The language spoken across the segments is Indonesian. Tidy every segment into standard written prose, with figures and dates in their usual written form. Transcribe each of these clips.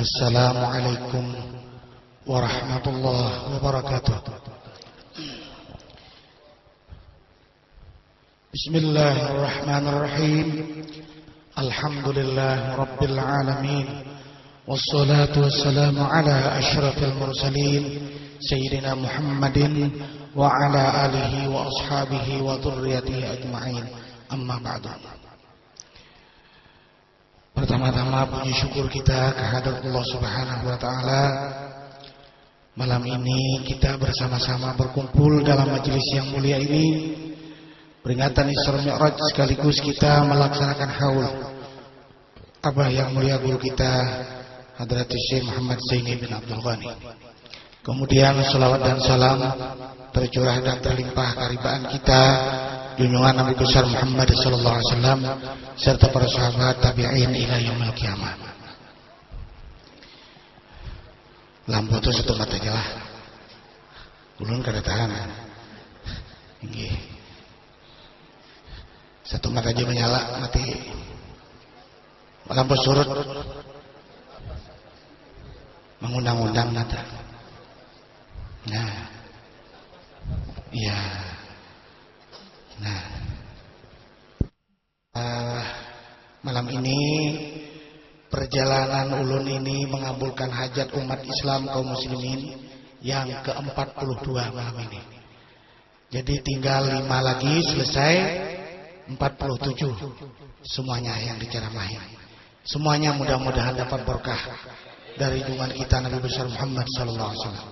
Assalamualaikum warahmatullahi wabarakatuh. Bismillahirrahmanirrahim. Alhamdulillah rabbil alamin. Wassalatu wassalamu ala asyrafil mursalin Sayyidina Muhammadin wa ala alihi wa ashabihi wa dhurriyyatihi ajma'in. Amma ba'du. Pertama-tama puji syukur kita kehadirat Allah Subhanahu wa taala. Malam ini kita bersama-sama berkumpul dalam majelis yang mulia ini, peringatan Isra Mi'raj sekaligus kita melaksanakan haul Abah yang mulia guru kita Hadratus Syekh Muhammad Zaini bin Abdul Ghani. Kemudian salawat dan salam tercurah dan terlimpah karibaan kita junjungan Nabi besar Muhammad sallallahu alaihi wasallam serta para sahabat tabi'in ila yaumil qiyamah. Lampu itu satu mata aja lah. Ulun kada tahan. Nggih. Satu mata aja menyala mati. Lampu surut. Mengundang-undang nada. Nah. Iya. Nah, malam ini perjalanan ulun ini mengabulkan hajat umat Islam kaum muslimin yang ke-42 malam ini. Jadi tinggal 5 lagi selesai 47 semuanya yang diceramahi. Semuanya mudah-mudahan dapat berkah dari junjungan kita Nabi besar Muhammad sallallahu alaihi wasallam.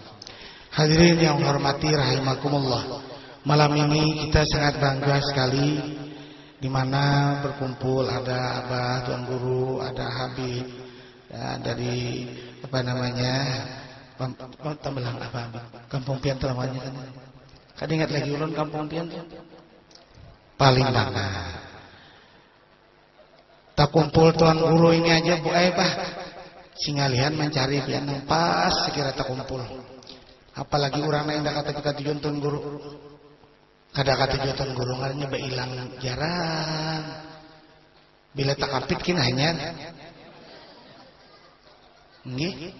Hadirin yang hormati rahimakumullah. Malam ini kita sangat bangga sekali di mana berkumpul ada Abah Tuan Guru, ada Habib ya, dari apa namanya Tambelang apa Kampung Pian namanya kan. Kan ingat lagi ulun Kampung Pian paling bangga. Tak kumpul Tuan Guru ini aja Bu Bah singalihan mencari pian yang pas sekira tak kumpul. Apalagi orang yang dah kata tujuan Tuan Guru. Kada kata jutaan gurungannya beilang jarang. Bila tak kapit kin hanya. Nggih.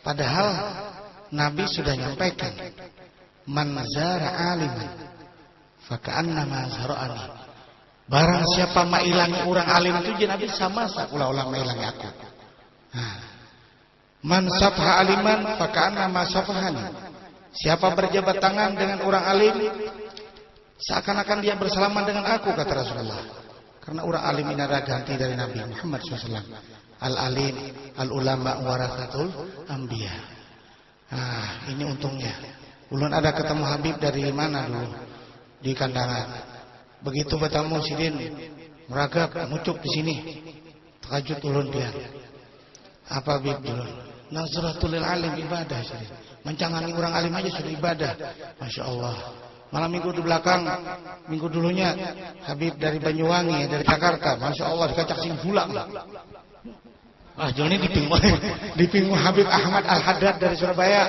Padahal Nabi sudah nyampaikan, man zara aliman faka'annama zara'ani. Barang siapa mailangi orang alim itu je Nabi sama sakulah ulama mailangi aku. Nah. Man safha aliman faka'annama safahani. Siapa berjabat tangan dengan orang alim seakan-akan dia bersalaman dengan aku, kata Rasulullah. Karena orang alim ini adalah ganti dari Nabi Muhammad SAW. Al-alim, al-ulama warathatul anbiya. Nah, ini untungnya. Ulun ada ketemu Habib dari mana dulu? Di kandangan. Begitu bertemu sidin, meragap, mucuk di sini. Terkajut ulun dia. Apa Habib dulu? Nazratul alim ibadah sidin. Mencangani orang alim aja sudah ibadah. Masya Allah. Malam minggu di belakang, minggu dulunya Habib dari Banyuwangi, dari Jakarta. Masya Allah dikacak sing bulang. Joni dipinggu Habib Ahmad Al-Haddad dari Surabaya.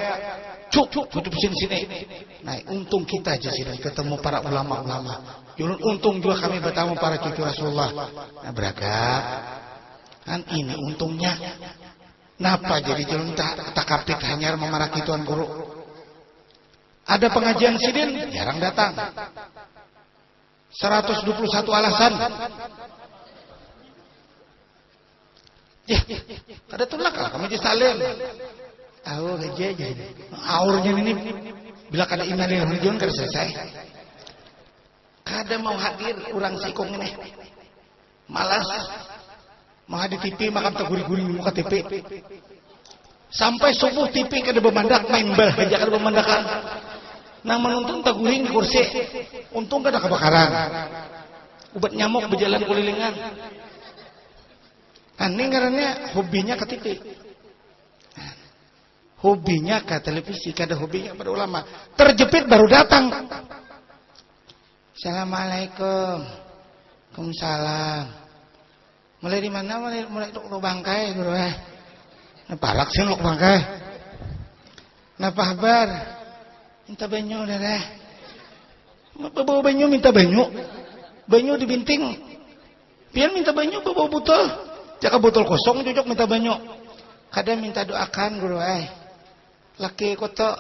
Cuk, tutup sini. Nah, untung kita aja sini ketemu para ulama-ulama. Untung juga kami bertemu para cucu Rasulullah. Nah, beragam. Kan ini untungnya. Napa jadi jalan tak kapit hanya memaraki Tuan Guru. Ada pengajian sidin jarang datang. 121 alasan. Kada tulak lah kami di salim. Aur aja jadi. Aurnya ini bila kada iman dengan religion kada selesai. Kada mau hadir orang sikong ini. Malas. Mau di TV makan teguri-guri muka TV. Sampai subuh TV kada bemandak main bal aja kada bemandakan. Nang menonton taguring di kursi. Untung kada kebakaran. Ubat nyamuk berjalan kelilingan. Ini karena hobinya ke TV. Hobinya ke televisi, kada hobinya pada ulama. Terjepit baru datang. Assalamualaikum. Waalaikumsalam. Mulai di mana? Mulai lu bangkai, bro. Nah, parak sih lu bangkai. Napa kabar? Minta banyu dah. Bawa banyu minta banyu. Banyu dibinting. Pian minta banyu bawa botol. Jaka botol kosong cocok minta banyu. Kada minta doakan guru laki koto.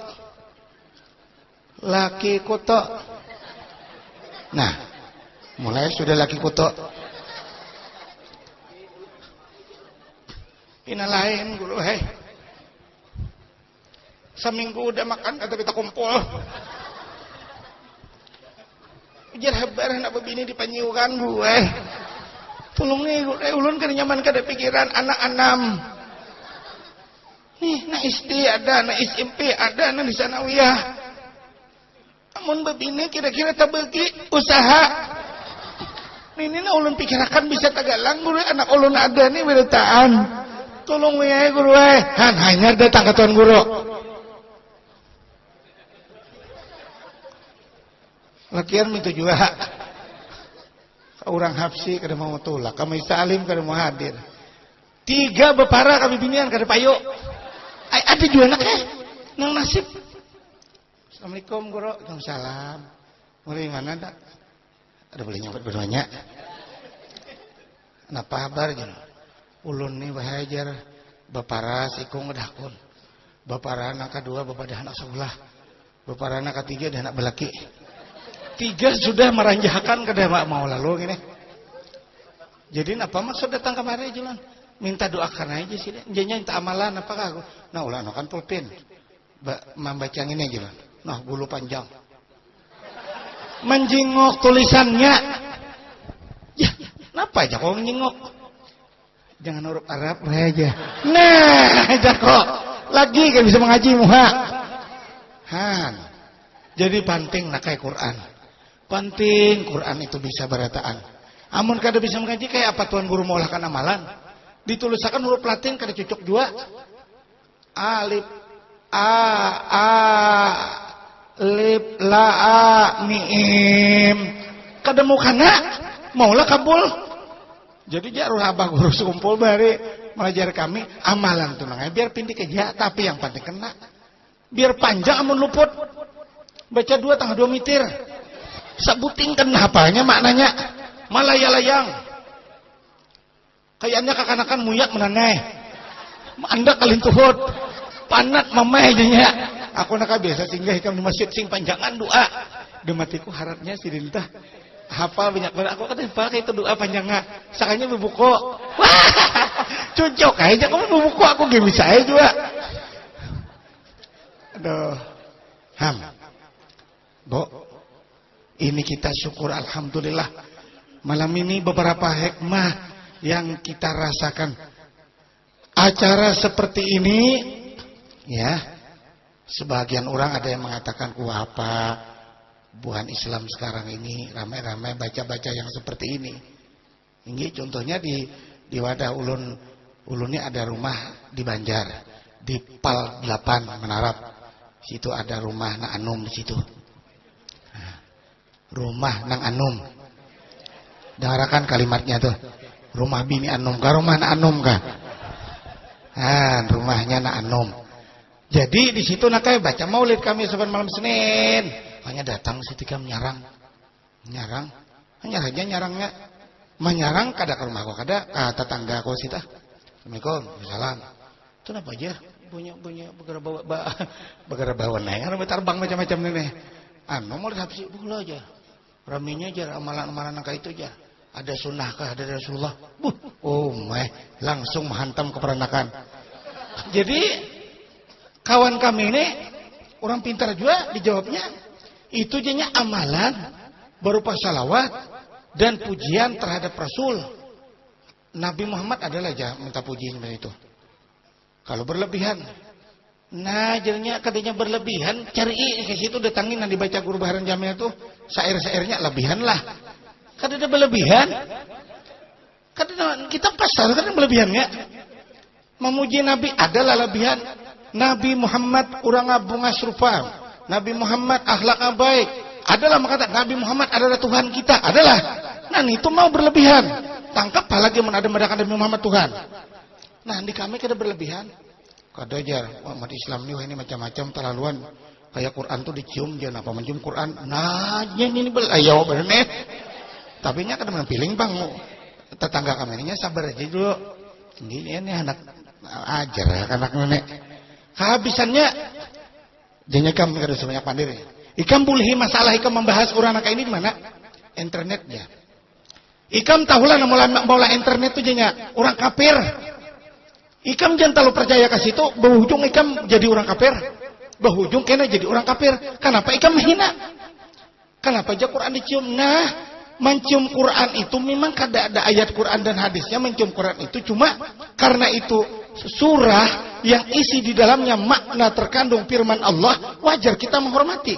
Nah, mulai sudah laki koto. Ina lain guru seminggu udah makan kata kita kumpul. Ujar habar anak begini dipanyiukan gue. Tolong nih ulun kan nyaman kada pikiran anak enam. Nih, na SD ada, na SMP ada, na di sanawiyah. Amun babine kira-kira tabegi usaha. Ini na ulun pikirakan bisa tagalang guru anak ulun ada nih beretaan. Tolong ya guru han hanyar datang ke tuan guru. Lakian minta juga. Orang hafsi kada mau tulak, kami salim kada mau hadir. 3 bepara kami binian kada payo. Ada juga anak nang nasib. Assalamualaikum guru. Waalaikumsalam. Mulai mana dak? Ada boleh nyambat berdoanya. Napa kabar jeung? Ulun ni bahajar bepara sikung ngedakun. Bepara anak kedua bapak dah anak sebelah. Bepara anak ketiga dah anak belaki. 3 sudah meranjahkan ke demak mau lalu gini. Jadi apa maksud datang kemari jalan? Minta doakan aja sih. Jangan minta amalan apakah aku? Nah ulah kan pulpen. Membaca ini aja lah. Nah bulu panjang. Menjingok tulisannya. Ya, kenapa aja kau menjingok? Jangan huruf Arab aja. Nah, aja kok. Lagi kan bisa mengaji muha. Han. Jadi penting nak kayak Quran. Penting Quran itu bisa berataan. Amun kada bisa mengaji kayak apa tuan guru mau lakukan amalan? Ditulisakan huruf Latin kada cocok juga. Alif lip la mim. Kada mau kana maulah kabul. Jadi jaruh abah guru sekumpul bari mengajar kami amalan tunang biar pindik aja tapi yang penting kena. Biar panjang amun luput. Baca 2 tanggal 2 mitir. Sabuting kenapanya maknanya malayang-layang. Kayaknya kakanakan muyak menaneh. Anda kalin tuhut. Panat mamai jenya. Aku nak biasa singgah ikam di masjid sing panjangan doa. Dematiku harapnya si Dinta. Hafal banyak banget. Aku kata pakai itu doa panjangnya. Sakanya bebuko. Wah, cocok aja kamu bebuko. Aku gak bisa aja juga. Aduh. Bo, ini kita syukur alhamdulillah. Malam ini beberapa hikmah yang kita rasakan. Acara seperti ini, ya, sebagian orang ada yang mengatakan, apa buhan Islam sekarang ini ramai-ramai baca-baca yang seperti ini. Ini contohnya di wadah ulun ini ada rumah di Banjar, di Pal 8 Menarap. Situ ada rumah Nang Anum di situ. Rumah Nang Anum. Dengarkan kalimatnya tuh. Rumah bini Anum kah? Rumah Nang Anum kah? Rumahnya Nang Anum. Jadi di situ nak kayak baca maulid kami saban malam Senin. Hanya datang setika menyarang. Hanya saja nyarangnya. Menyarang kada ke rumah aku, kada tetangga aku sita. Assalamualaikum, salam. Itu apa aja? Punya begara bawa naik. Karena terbang macam-macam nih. Mau lihat sih bola aja. Raminya aja amalan-amalan angka itu aja. Ada sunnahkah ada Rasulullah? Langsung menghantam keperanakan. Jadi kawan kami ini orang pintar juga dijawabnya. Itu jadinya amalan berupa salawat dan pujian terhadap Rasul. Nabi Muhammad adalah aja minta puji seperti itu. Kalau berlebihan, nah jadinya katanya berlebihan, cari ke situ datangin yang dibaca guru Baharan Jamil itu syair-syairnya lebihan lah. Kada ada berlebihan. Kada kita pasal kan berlebihannya. Memuji Nabi adalah lebihan. Nabi Muhammad urang bunga serupa. Nabi Muhammad akhlak baik. Adalah mengatakan Nabi Muhammad adalah Tuhan kita. Adalah. Nah itu mau berlebihan. Tangkap apalagi menada-madakan Nabi Muhammad Tuhan. Nah di kami kada berlebihan. Kada aja umat Islam ini macam-macam terlaluan. Kayak Quran tuh dicium jangan apa mencium Quran. Nah ini belayau bener. Tapi nya kada mempiling bang. Tetangga kami ini sabar aja dulu. Ini anak Ajar anak nenek. Kehabisannya jadinya ikam kada sebanyak pandiri. Ikam bulihi masalah ikam membahas urang kayak ini di mana? Internetnya. Ikam tahulah mula internet itu jadinya orang kafir. Ikam jangan terlalu percaya ke situ, berujung ikam jadi orang kafir. Berujung kena jadi orang kafir. Kenapa ikam menghina? Kenapa aja Quran dicium? Nah, mencium Quran itu memang kada ada ayat Quran dan hadisnya mencium Quran itu cuma karena itu surah yang isi di dalamnya makna terkandung firman Allah, wajar kita menghormati.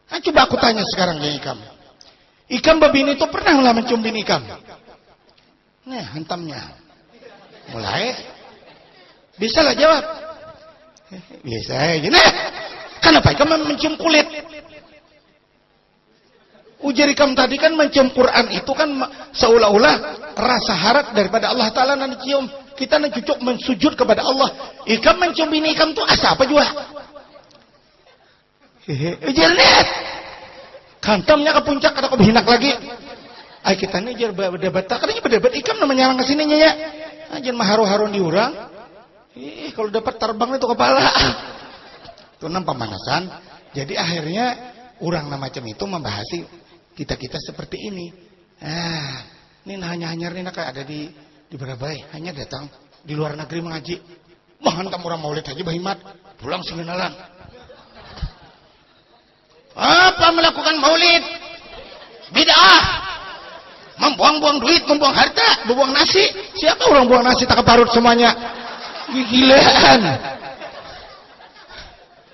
Nah, coba aku tanya sekarang ya ikam. Ikam babini itu pernah lah mencium bini ikam? Nah, hantamnya. Mulai. Bisa lah jawab. Bisa aja. Nah, kenapa ikam mencium kulit? Ujar ikam tadi kan mencium Quran itu kan seolah-olah rasa harap daripada Allah Ta'ala yang dicium. Kita mencucuk mensujud kepada Allah. Ikam mencium bini ikam tuh asa apa juga? Ujar nih. Kantamnya ke puncak ada kebihinak lagi. Ay kita ini ujar berdebat. Katanya berdebat ikam namanya orang kesininya ya. Ajar maharu-harun diurang. Kalau dapat terbang itu kepala. Itu nampak pemanasan. Jadi akhirnya orang macam itu membahasi kita seperti ini. Ini hanya nih kayak ada di Barabai, hanya datang di luar negeri mengaji. Mahan kamu orang maulid aja bahimat, pulang singenalan. Apa melakukan maulid? Bid'ah. Membuang-buang duit, membuang harta, membuang nasi. Siapa orang buang nasi tak keparut semuanya? Gilaan.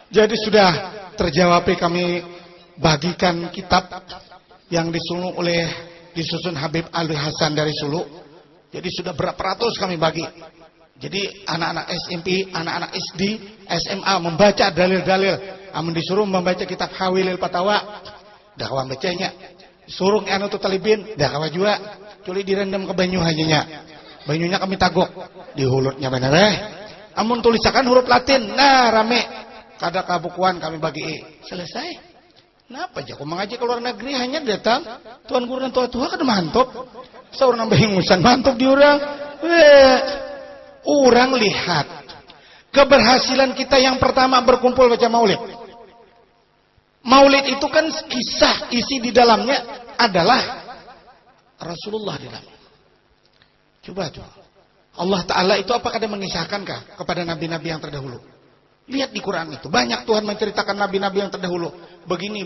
Jadi sudah terjawab kami bagikan kitab yang disusun Habib Ali Hasan dari Sulu. Jadi sudah berapa ratus kami bagi. Jadi anak-anak SMP, anak-anak SD, SMA membaca dalil-dalil. Amun disuruh membaca kitab Hawilil Fatawa, dah kawan bacanya. Suruh anu tu talibin, dah kawan juga. Culi direndam ke banyu hanya. Banyunya kami tagok di hulutnya bener. Amun tulisakan huruf Latin, nah rame. Kada kabukuan kami bagi. Selesai. Kenapa aja aku mengaji ke luar negeri hanya datang tuan guru dan tua-tua kada mantap. Seorang nambah hingusan mantap di orang. Orang lihat keberhasilan kita yang pertama berkumpul baca maulid. Maulid itu kan kisah isi di dalamnya adalah Rasulullah di dalamnya. Coba tuh. Allah Ta'ala itu apakah ada mengisahkankah kepada nabi-nabi yang terdahulu? Lihat di Quran itu. Banyak Tuhan menceritakan nabi-nabi yang terdahulu. Begini.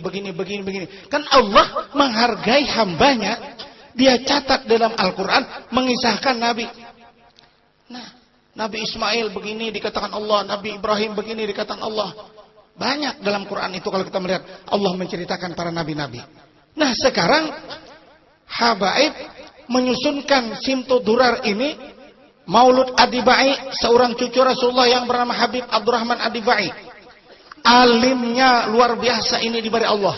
Kan Allah menghargai hambanya. Dia catat dalam Al-Quran mengisahkan nabi. Nah, Nabi Ismail begini dikatakan Allah. Nabi Ibrahim begini dikatakan Allah. Banyak dalam Quran itu kalau kita melihat. Allah menceritakan para nabi-nabi. Nah sekarang Habaib menyusunkan Simtu Durar ini. Maulud Adibai, seorang cucu Rasulullah yang bernama Habib Abdurrahman Adibai. Alimnya luar biasa ini diberi Allah.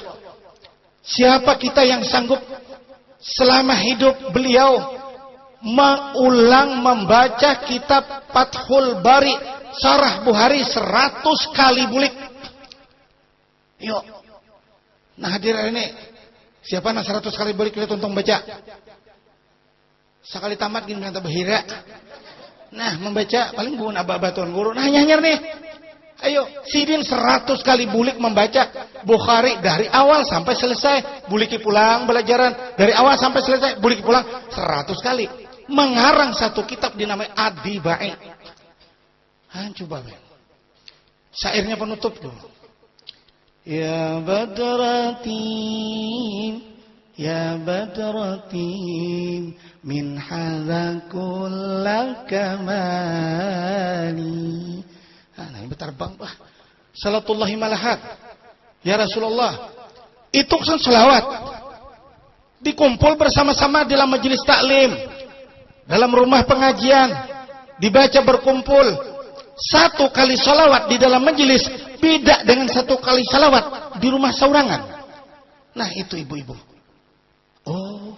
Siapa kita yang sanggup selama hidup beliau mengulang membaca kitab Fathul Bari, Syarah Bukhari 100 kali bulik. Yuk. Nah hadir ini siapa nak 100 kali bulik kita tuntung baca. Sekali tamat gini kata bahira. Nah membaca paling bukan aba-aba tuan guru. Nah nyanyar nih. Ayo sidin 100 kali bulik membaca Bukhari dari awal sampai selesai. Buliki pulang belajaran. Dari awal sampai selesai buliki pulang 100 kali. Mengarang satu kitab dinamai Adibai. Coba ben. Syairnya penutup tuh. Ya Badratin, ya Badratin, min hadza kullakamani. Nah ini berterbang bah. Salatullahi malahat. Ya Rasulullah. Itu kan selawat. Dikumpul bersama-sama dalam majelis taklim. Dalam rumah pengajian. Dibaca berkumpul. Satu kali salawat di dalam majelis. Beda dengan satu kali salawat di rumah saurangan. Nah itu ibu-ibu. Oh.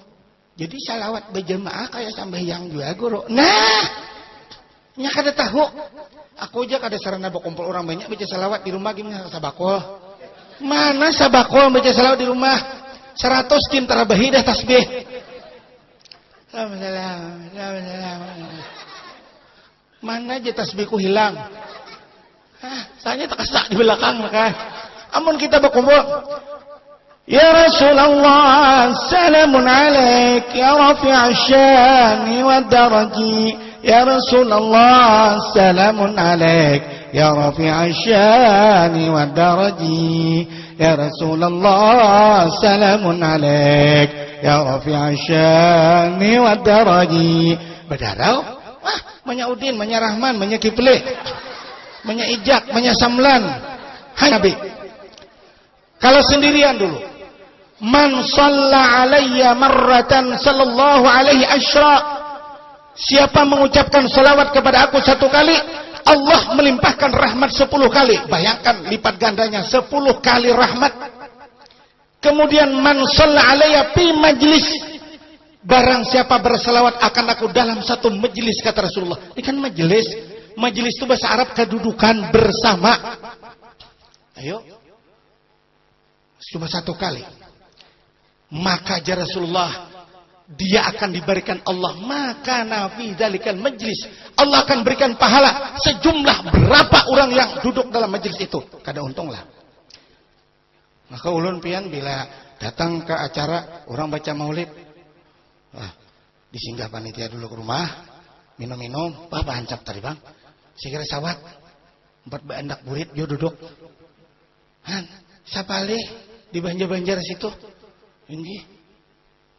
Jadi salawat berjemaah kayak sambayang juga guru. Nah. Nya kada tahu. Aku aja kada sarana berkumpul orang banyak baca salawat di rumah gimana sabakol. Mana sabakol baca salawat di rumah? 100 tim tarabahi dah tasbih. Mana aja tasbihku hilang. Saya tak kesak di belakang kan. Amun kita berkumpul, ya Rasulullah, salamun alaik, ya rafi'ash syani wad daraji. Ya Rasulullah, salamun alaik, ya rafi'ash syani wad daraji. Ya Rasulullah, salamun alaik, ya rafi'ash syani wad daraji. Berdarau, banyak Udin, banyak Rahman, banyak Kifli, banyak Ijak, banyak Samlan. Hai Nabi. Kalau sendirian dulu, man shalla alayya marratan sallallahu alaihi asyra. Siapa mengucapkan salawat kepada aku 1 kali, Allah melimpahkan rahmat 10 kali. Bayangkan lipat gandanya 10 kali rahmat. Kemudian man shalla alayya fi majlis. Barang siapa bersalawat akan aku dalam satu majlis, kata Rasulullah. Ini kan majlis. Majlis itu bahasa Arab kedudukan bersama. Ayo. Cuma 1 kali. Maka ajar Rasulullah, dia akan diberikan Allah maka nafi dalikal majlis. Allah akan berikan pahala sejumlah berapa orang yang duduk dalam majlis itu. Kada untunglah. Maka ulun pian bila datang ke acara orang baca maulid, disinggah panitia dulu ke rumah, minum-minum, hancap tadi bang. Saya kira sawat 4 bandak burit, dia duduk. Siapa leh? Di Banjar-Banjar situ. Ini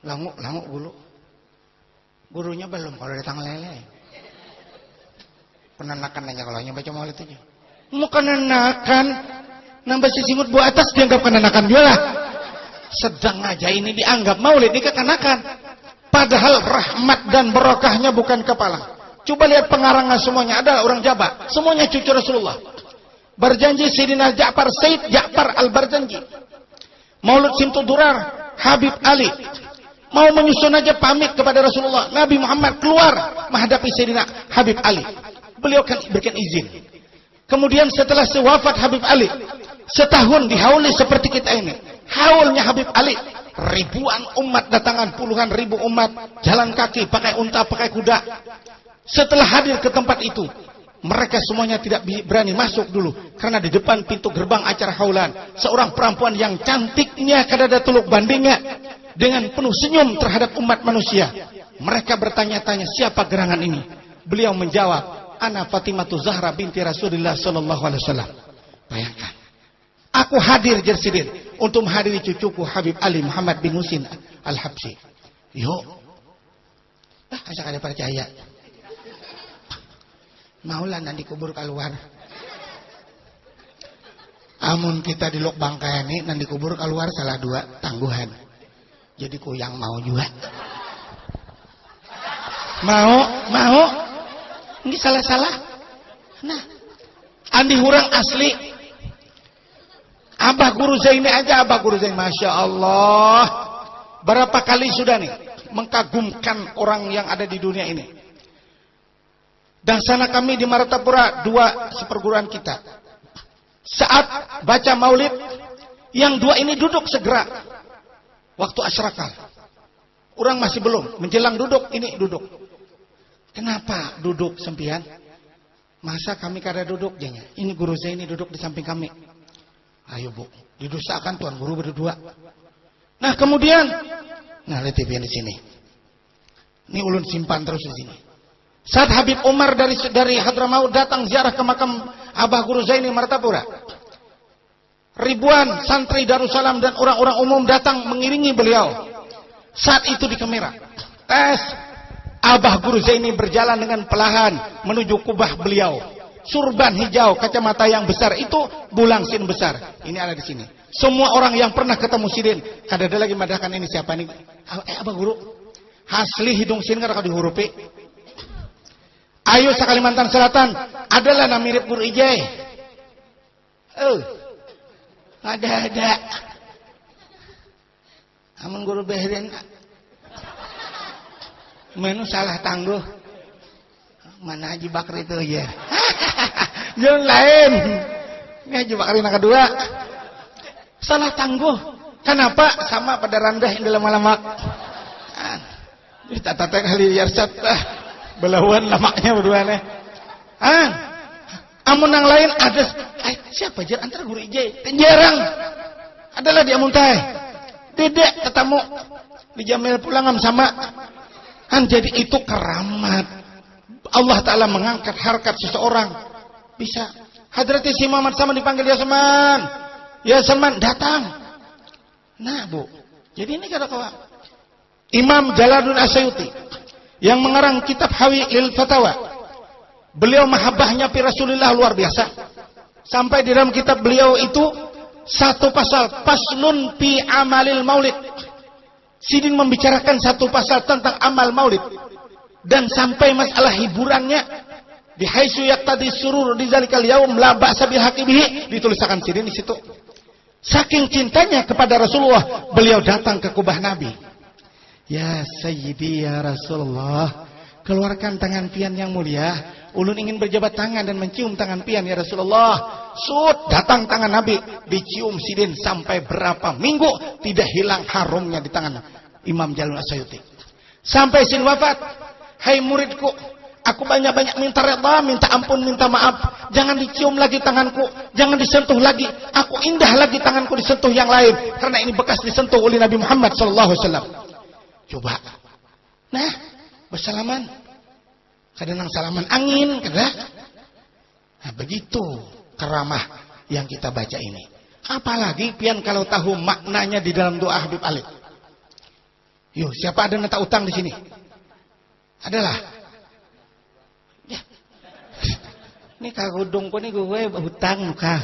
languk dulu. Gurunya belum, kalau datang lele. Penanakan aja kalau hanya baca maulid aja. Mau kenanakan, nambah sisingut buah atas dianggap kenanakan juga lah. Sedang aja ini dianggap maulid, ini kekanakan. Padahal rahmat dan berokahnya bukan kepala. Coba lihat pengarangnya semuanya, adalah orang Jawa. Semuanya cucu Rasulullah. Berjanji Sayyidina Ja'far, Sayyid Ja'far al-Barjanji. Maulud Simtu Durar, Habib Ali. Mau menyusun aja pamit kepada Rasulullah. Nabi Muhammad keluar menghadapi Sayyidina Habib Ali. Beliau kan berikan izin. Kemudian setelah sewafat Habib Ali, setahun dihauli seperti kita ini. Haulnya Habib Ali. Ribuan umat datangan, puluhan ribu umat. Jalan kaki, pakai unta, pakai kuda. Setelah hadir ke tempat itu, mereka semuanya tidak berani masuk dulu. Karena di depan pintu gerbang acara haulan, seorang perempuan yang cantiknya kadada tuluk bandingnya, dengan penuh senyum terhadap umat manusia. Mereka bertanya-tanya, siapa gerangan ini? Beliau menjawab, ana Fatimatu Zahra binti Rasulullah sallallahu alaihi wasallam. Bayangkan, aku hadir jersidin untuk menghadiri cucuku Habib Ali Muhammad bin Husin Al-Habsyi. Yuk. Asa kada percaya. Maulah nanti kubur keluar. Amun kita di lok bangkai ini nanti kubur keluar salah 2 tangguhan. Jadi ku yang mau juga. Mau. Ini salah-salah. Nah, andi hurang asli. Abah Guru Zaini aja, Abah Guru Zaini, Masya Allah. Berapa kali sudah nih mengagumkan orang yang ada di dunia ini. Dan sana kami di Martapura 2 seperguruan kita. Saat baca maulid, yang 2 ini duduk segera. Waktu asyrakal. Orang masih belum. Menjelang duduk, ini duduk. Kenapa duduk sempian? Masa kami kada duduk janya. Ini Guru Zaini duduk di samping kami. Ayo bu, didustakan Tuan Guru berdua. Nah kemudian, lihat TV di sini. Ini ulun simpan terus di sini. Saat Habib Umar dari Hadramaut datang ziarah ke makam Abah Guru Zaini Martapura, ribuan santri Darussalam dan orang-orang umum datang mengiringi beliau. Saat itu di kamera, Abah Guru Zaini berjalan dengan perlahan menuju kubah beliau. Surban hijau, kacamata yang besar, itu bulang sin besar. Ini ada di sini. Semua orang yang pernah ketemu Sidin, kada ada lagi madahkan ini siapa nih? Abah Guru. Asli hidung sin kada dihurupi. Ayo sa Kalimantan Selatan adalah nama mirip Guru Ijai. Ada. Amun Guru Behrin menu salah tangguh. Mana Haji Bakri itu ya. Yang lain. Ini Haji Bakri yang kedua. Salah tangguh. Kenapa? Sama pada randah yang dalam alamak. Tata kali yarsat. Belawan lamaknya berdua nih. Amun yang lain ada siapa jar antara guru ije jarang adalah dia muntai tidak ketemu dijamil pulang sama jadi itu keramat Allah Ta'ala mengangkat harkat seseorang bisa hadrati si Muhammad sama dipanggil ya Salman datang. Nah Bu, jadi ini kata kawan Imam Jalaluddin Asyuyuti yang mengarang kitab Hawi lil Fatawa. Beliau mahabbahnya pi Rasulullah luar biasa. Sampai di dalam kitab beliau itu satu pasal faslun fi amalil maulid. Sidin membicarakan satu pasal tentang amal maulid dan sampai masalah hiburannya di haitsu yaqtadi surur di zalikal yaum la ba'sa bil haqibihi dituliskan Sidin di situ. Saking cintanya kepada Rasulullah, beliau datang ke kubah Nabi. Ya Sayyidi ya Rasulullah, keluarkan tangan pian yang mulia. Ulun ingin berjabat tangan dan mencium tangan pian ya Rasulullah. Datang tangan Nabi, dicium Sidin sampai berapa minggu tidak hilang harumnya di tangan Imam Jalaluddin Asyuyuti. Sampai Sidin wafat, hai muridku, aku banyak-banyak minta redha, minta ampun, minta maaf. Jangan dicium lagi tanganku, jangan disentuh lagi. Aku indah lagi tanganku disentuh yang lain karena ini bekas disentuh oleh Nabi Muhammad sallallahu alaihi wasallam. Coba. Nah, bersalaman. Kadang salaman angin, kadang. Nah, begitu keramah yang kita baca ini. Apalagi pian kalau tahu maknanya di dalam doa Habib Alid. Yuk, siapa ada neta utang di sini? Adalah. Ya. Ini kagudungku nih gue berhutang nuka.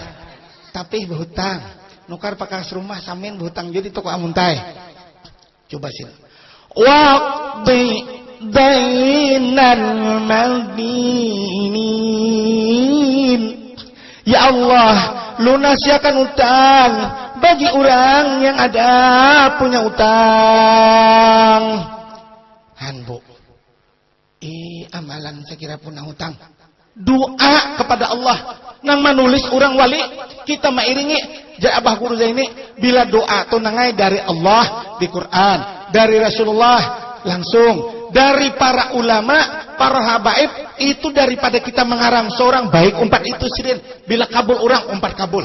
Tapi berhutang. Nukar pakas rumah samin berhutang jadi toko amuntai. Coba sini. Waqdi dainal madinin. Ya Allah, lunasiakan utang bagi orang yang ada punya utang. Hanbu, amalan sekira punya utang. Doa kepada Allah. Nang menulis orang wali, kita mairingi. Abah guru ini bila doa tu nangai dari Allah di Quran, dari Rasulullah langsung, dari para ulama, para habaib, itu daripada kita mengarang seorang baik umpat itu sidin. Bila kabul orang umpat kabul.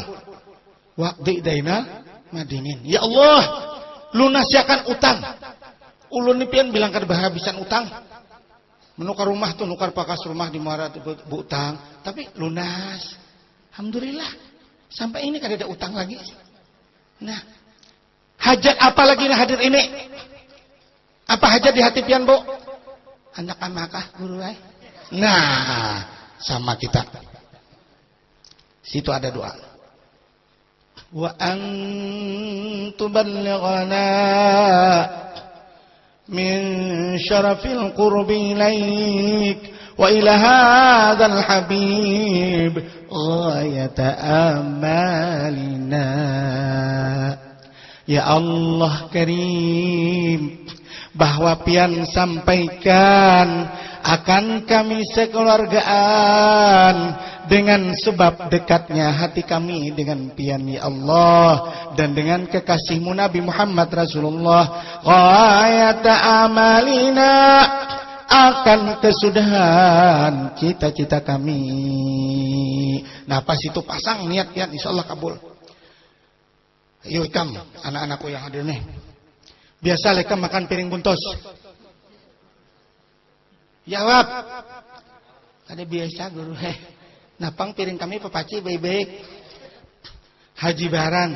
Waqdi daina madinin. Ya Allah, lunasiakan utang. Ulun ni pian bilang kada bahabisan utang. Menukar rumah tuh nukar pakas rumah di muara bu utang, tapi lunas. Alhamdulillah. Sampai ini kada ada utang lagi. Nah, hajat apa lagi nih hadir ini? Apa hajat di hati pian, Bu? Anak amakah guru ay? Nah, sama kita. Situ ada doa. Wa antuballighana min syarafil qurbi ilaik wa ila hadzal habib ghayata amalina. Ya Allah Karim, bahwa pian sampaikan akan kami sekeluargaan dengan sebab dekatnya hati kami dengan pian ya Allah dan dengan kekasihmu Nabi Muhammad Rasulullah. Ghayata amalina, akan kesudahan cita-cita kami. Nah pas itu pasang niat pian insyaallah kabul. Yuk ikam anak-anakku yang hadir nih. Biasa lekam makan piring buntos. Jawab. Ada biasa guru. Napang piring kami pepaci baik-baik. Haji Baran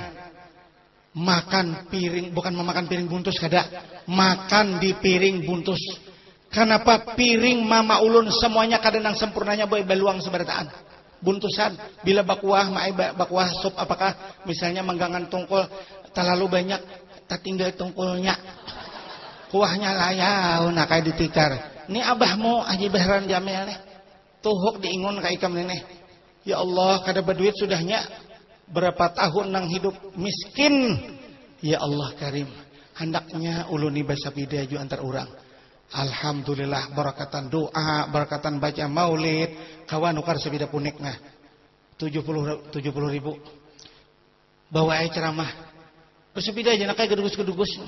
makan piring, bukan memakan piring buntus kada. Makan di piring buntus. Kenapa piring mama ulun semuanya kadang sempurnanya boy beluang seberataan. Buntusan bila bakuah maai bakuah sup apakah misalnya manggangan tungkol terlalu banyak tak tinggal tungkulnya. Kuahnya layau nak kayak ditikar. Ini abahmu Haji Bahran Jamil nih. Tuhuk diingun ka ikam nenek. Ya Allah, kada berduit sudahnya berapa tahun nang hidup miskin. Ya Allah Karim, hendaknya uluni basa bidaju antar orang. Alhamdulillah barakatan doa, barakatan baca maulid, kawan nukar sebida punikna. 70 ribu. Bawa ai ceramah. Bersepeda aja nak kayak gedugus-gedugus.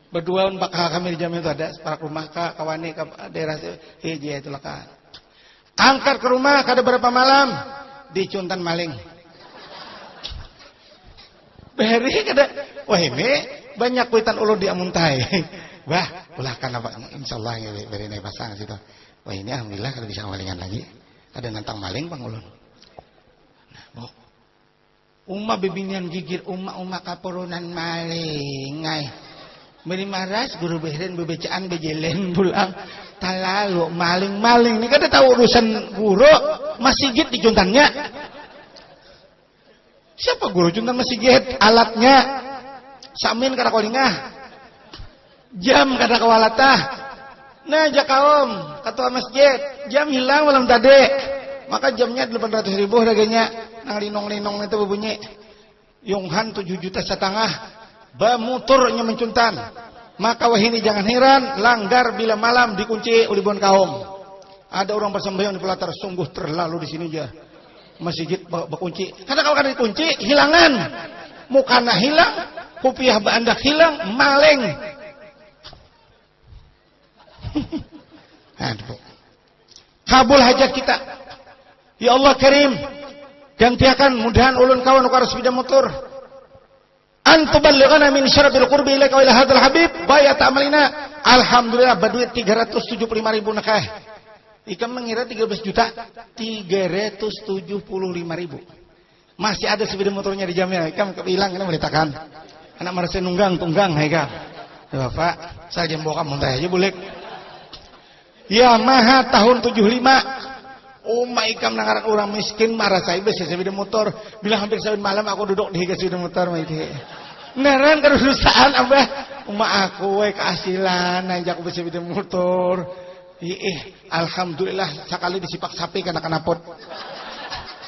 Berduaan bakal kami di Jamil itu ada para rumah ka kawani ka daerah hiji itulah ka. Angkat ke rumah kada berapa malam dicuntan maling. Beri kada. Wah ini banyak kuitan ulun di amuntai. Wah, ulah kan apa insyaallah beri naik pasang situ. Wah ini alhamdulillah kada bisa malingan lagi. Kada nantang maling Bang ulun. Nah, Bu. Uma bibinian gigir uma kapurunan maling. Ay. Beri maras guru behren bebecaan bejelen pulang. Talalu maling-maling ni kada tahu urusan guru masjid dicuntannya. Siapa guru juntan masjid? Alatnya samin kada kolingah. Jam kada kawalatah. Nah jakaom ketua masjid, jam hilang malam tadi. Maka jamnya 800.000 harganya. Nang linong-linong itu berbunyi. Yonghan 7,5 juta. Ba motornya mencuntan. Maka wahini jangan heran langgar bila malam dikunci oleh bon kaum. Ada orang bersembahyang di pelatar, sungguh terlalu di sini aja. Masjid berkunci. Karena kalau kada dikunci hilangan. Mukana hilang, rupiah bandak hilang, maling. Aduh. Kabul hajat kita. Ya Allah Karim, gantiakan mudahan ulun kawan ukar sepeda motor. Antuballighana min syarabil qurbi ilaika wa ila hadzal habib bayat amalina. Alhamdulillah berduit 375.000 nakah. Ikam mengira 13 juta 375.000. Masih ada sepeda motornya di jamnya. Ikam hilang ini beritakan. Anak merasa nunggang tunggang hai Kang. Ya Bapak, saya jam bawa kamu aja boleh. Yamaha tahun 75. Uma ikam nangaran orang miskin marah saya besi sepeda motor. Bila hampir 7 malam aku duduk di sepeda motor mah itu. Neran kerusakan abah. Uma aku keasilan najak besi sepeda motor. Alhamdulillah sekali disipak sapi kana kanapot.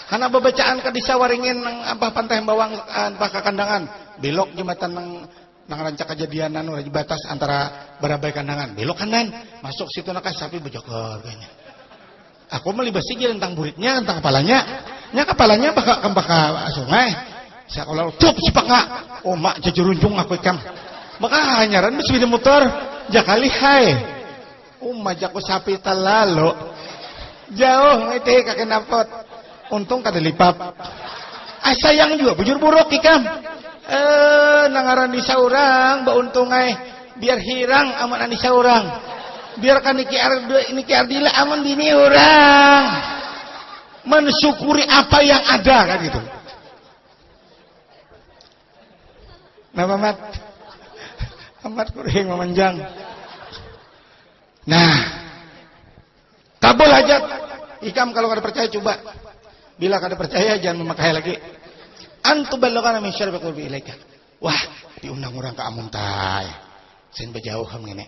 Karena bacaan ka disawaringin nang abah pantai bawang abah ka kandangan. Belok jembatan nang rancak kejadian anu di batas antara barabai kandangan. Belok kanan, masuk situ nak sapi bejokor kayaknya. Aku melibasi jalan tentang buritnya, tentang kepalanya. Nya kepalanya baka sungai. Saya kalau tup sipak ngak. Oh mak jejurunjung aku ikam. Maka hanyaran sepeda motor jakali hai. Majaku sapi talalu. Jauh ngiti kakek napot. Untung kada lipap. Sayang juga bujur buruk ikam. Nangaran di saurang ba untung ai biar hirang aman di saurang. Biarkan niki ardila aman dini orang. Mensyukuri apa yang ada kan gitu. Nah Mamat kuring memanjang. Nah, kabul hajat. Ikam kalau kada percaya coba. Bila kada percaya jangan memakai lagi. Antuballighana min syarabil qurbi ilaika. Wah, diundang orang ke amuntai. Sen bejauh ngene.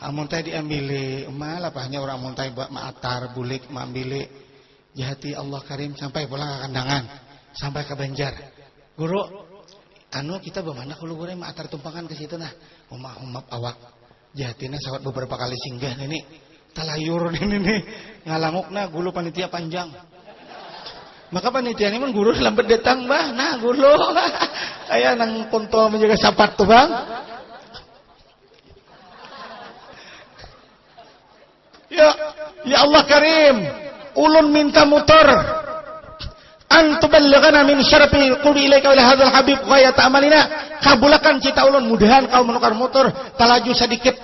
Amuntai diambili, malah hanya orang amuntai buat maatar, bulik, maambili. Jahati Allah Karim sampai pulang ke kandangan, sampai ke Banjar. Guru, kita bagaimana kalau guru maatar tumpangan ke situ nah. Umap awak. Jahatina sawat beberapa kali singgah ini. Talayur ini nih. Ngalangukna gulu panitia panjang. Maka panitia ini guru lambat datang bah. Nah guru. Ayah nang kontol menjaga sapat tuh bang. Ya Allah Karim. Ulun minta motor. Antuballighana min syarabil qurbi ilaika wa ila hadzal habib ghayat amalina. Kabulakan cita ulun mudahan kau menukar motor talaju sedikit.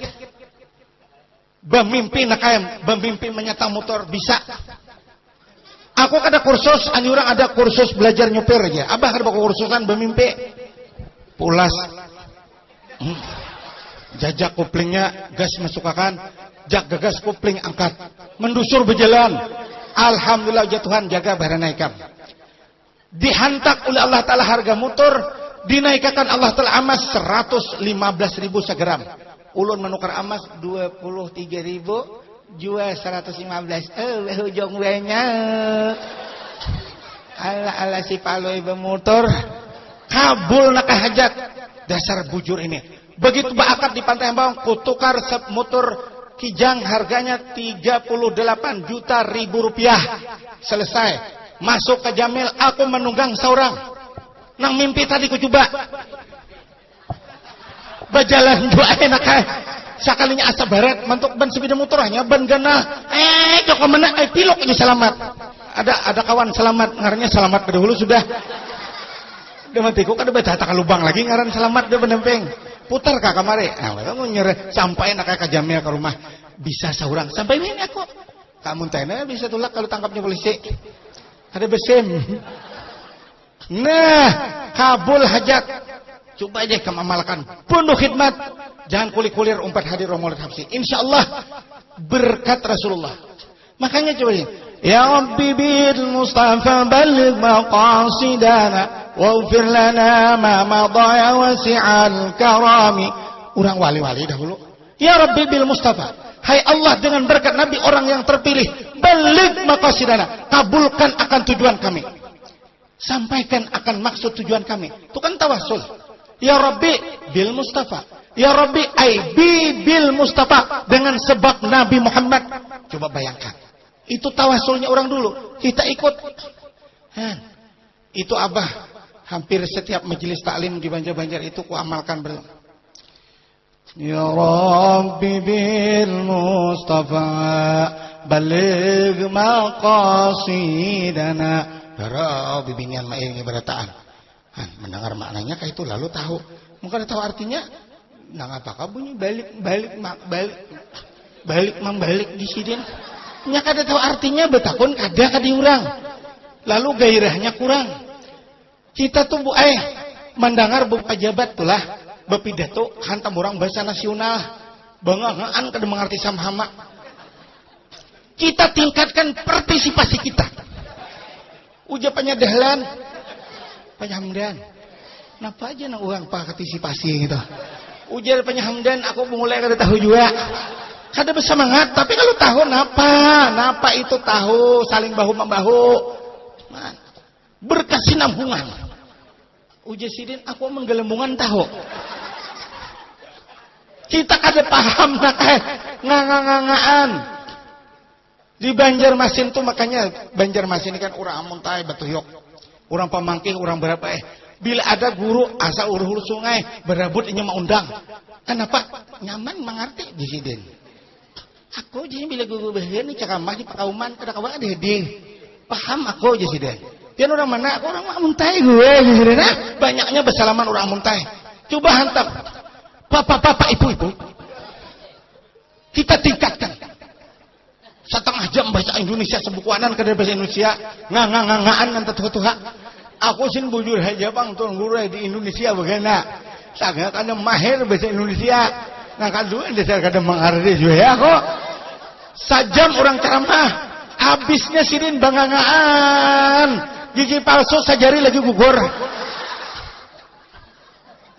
Bemimpi nakayam, bemimpi menyata motor bisa. Aku kada kursus, ani orang ada kursus belajar nyupir aja. Abah kada kursusan bemimpi. Pulas. Jajak kuplingnya, gas masukakan, jak gagas kupling angkat. Mendusur berjalan. Alhamdulillah ya Tuhan jaga barana ikam. Dihantak oleh Allah Ta'ala harga motor, dinaikkan Allah Ta'ala amas 115.000 segram. Ulun menukar amas 23.000, jual 115. Hujung banyak. Ala si paloi bermotor, kabul nak hajat. Dasar bujur ini. Begitu bakat di Pantai Ambang, kutukar motor kijang harganya 38 juta ribu rupiah. Selesai. Masuk ke Jamil, aku menunggang seorang. Nang mimpi tadi ku coba. Berjalan dua enak Sakalinya asa barat mantuk ban sepeda motornya ban gana. Joko mana pilok aja selamat. Ada kawan selamat ngarannya selamat pada hulu sudah. Dia mati kok kada baca tak lubang lagi ngaran selamat dia penempeng. Putar ka kamare. Nah, kamu nyere sampai nak ka jamnya ke rumah. Bisa seorang sampai ini aku. Kamu tanya bisa tulak kalau tangkapnya polisi. Ada besim. Nah, kabul hajat. Coba aja kamu amalkan. Penuh khidmat. Jangan kulik-kulir umpat hadir Maulid Habsyi. Insyaallah berkat Rasulullah. Makanya coba ini. Ya Rabbi bil Mustafa balligh maqasidana waghfir lana ma madha ya wasi'al karami. Orang wali-wali dahulu. Ya Rabbi bil Mustafa. Hai Allah dengan berkat Nabi orang yang terpilih, balligh maqasidana, kabulkan akan tujuan kami. Sampaikan akan maksud tujuan kami. Itu kan tawassul. Ya Rabbi bil Mustafa. Ya Rabbi ai bil Mustafa, dengan sebab Nabi Muhammad. Coba bayangkan. Itu tawassulnya orang dulu. Kita ikut. Itu Abah hampir setiap majelis taklim di Banjar-Banjar itu ku amalkan Ya Rabbi bil Mustafa baligh maqasidana. Darah bimbingan main berataan. Mendengar maknanya kayak itu lalu tahu. Mungkin tahu artinya. Nang apakah bunyi balik membalik di sini. Nya kada tahu artinya betakun kada diurang. Lalu gairahnya kurang. Kita tuh mendengar bu pejabat tulah bepidato hantam orang bahasa nasional. Banggaan kada mengerti samhama. Kita tingkatkan partisipasi kita. Ujapannya dahlan. Panyahamdan. Napa aja nang uang partisipasi gitu. Ujar panyahamdan aku mulai kada tahu juga. Kada bersemangat, tapi kalau tahu napa itu tahu saling bahu membahu. Berkesinambungan. Ujar sidin aku menggelembungan tahu. Kita kada paham nak ngangangaan. Di Banjarmasin tuh makanya Banjarmasin ini kan orang Amuntai Batuyok. Orang Pamangking, orang berapa bila ada guru asal urus sungai berebut ini mau undang. Kenapa? Nyaman mengerti di sini. Aku jadi bila guru bahaya ni cakamah di pakauman kada kawan ada heding. Paham aku jadi sini. Dia orang mana? Aku orang Amuntai gue jadi nah. Banyaknya bersalaman orang Amuntai. Coba hantam. Bapak-bapak ibu-ibu. Kita tingkatkan. Setengah jam bahasa Indonesia sebukuanan kada bahasa Indonesia ngangangaan nanti tuha-tuha. Aku sin bujur aja bang tuan guru di Indonesia bagaimana? Sangat kada mahir bahasa Indonesia. Ngangkat dua dasar kada mengerti juga ya kok. Sajam orang ceramah, habisnya sidin bangangaan. Gigi palsu sajari lagi gugur.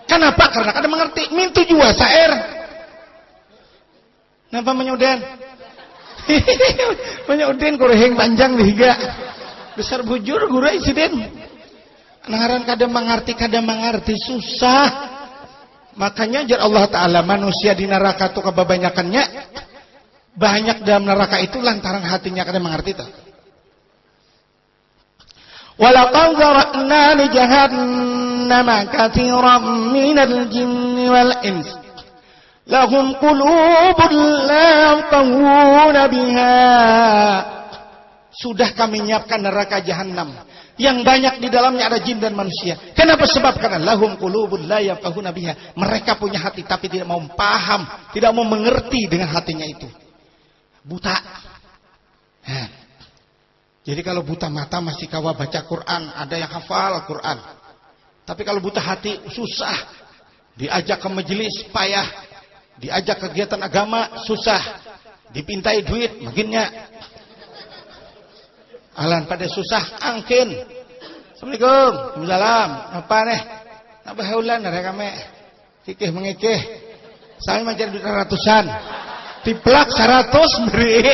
Kenapa? Karena kada mengerti. Mintu jua sair. Napa menyudan? Banyak udin kureheng panjang dihiga. Besar bujur gurai sidin. Nangaran kada mengerti susah. Makanya jar Allah Ta'ala manusia di neraka itu kebanyakannya banyak dalam neraka itu lantaran hatinya kada mengerti itu. Walaqad zara'na li jahannama katsiran minal jinni wal ins. Lahum qulubun la yafqahuna biha. Sudah kami nyiapkan neraka jahanam yang banyak di dalamnya ada jin dan manusia. Kenapa? Sebab karena lahum qulubun la yafqahuna biha. Mereka punya hati tapi tidak mau paham, tidak mau mengerti dengan hatinya itu. Buta. Jadi kalau buta mata masih kawa baca Quran, ada yang hafal Quran. Tapi kalau buta hati susah. Diajak ke majelis payah. Diajak kegiatan agama susah, dipintai duit makinnya alan pada susah angkin. Assalamualaikum, waalaikumsalam. Apa nih? Apa haulan dari kami? Kikih mengikih. Saya mencari duit ratusan, tiplak 100 beri.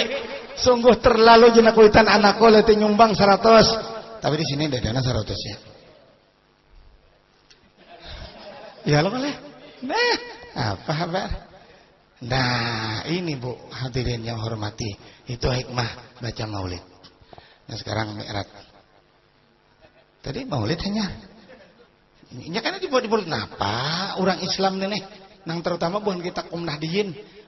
Sungguh terlalu jenak kuitan anakku leti nyumbang 100. Tapi di sini ada dana 100 ya. Ya lo boleh. Nah, apa kabar? Nah ini bu hadirin yang hormati, itu hikmah baca maulid. Nah sekarang mi'raj. Tadi maulid hanya ini karena dibuat napa orang Islam nih nang terutama bukan kita kaum nahdiyin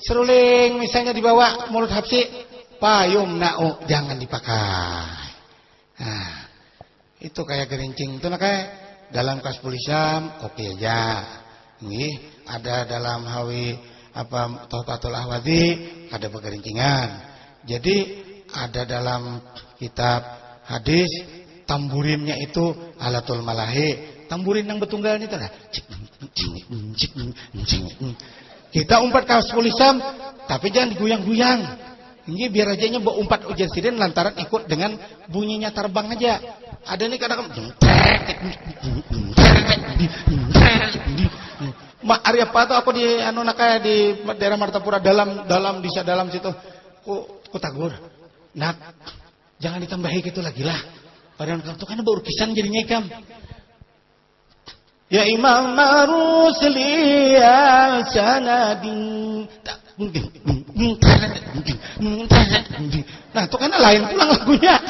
seruling misalnya dibawa mulut Habsi, payung na'u jangan dipakai. Nah, itu kayak gerincing itu kayak dalam Kasbul Islam oke aja. Nggih, ada dalam Hawi Tuhfatul Ahwadhi ada begerincingan. Jadi ada dalam kitab hadis tamburinnya itu alatul malahi, tamburin yang betunggal itu lah. Kita umpat Kasbul Islam tapi jangan digoyang-goyang. Ini biar aja nya umpat ujian sirin lantaran ikut dengan bunyinya terbang aja. Ada nih kadang-kadang Mak Arya Pato aku di anu nakaya di daerah Martapura dalam bisa dalam situ. Ku tagur. Nak, jangan ditambahi gitu lagi lah. Padahal kamu kan baru kisan jadinya ikam. Ya Imam Marusliya sanadin. Nah, itu kan lain pulang lagunya.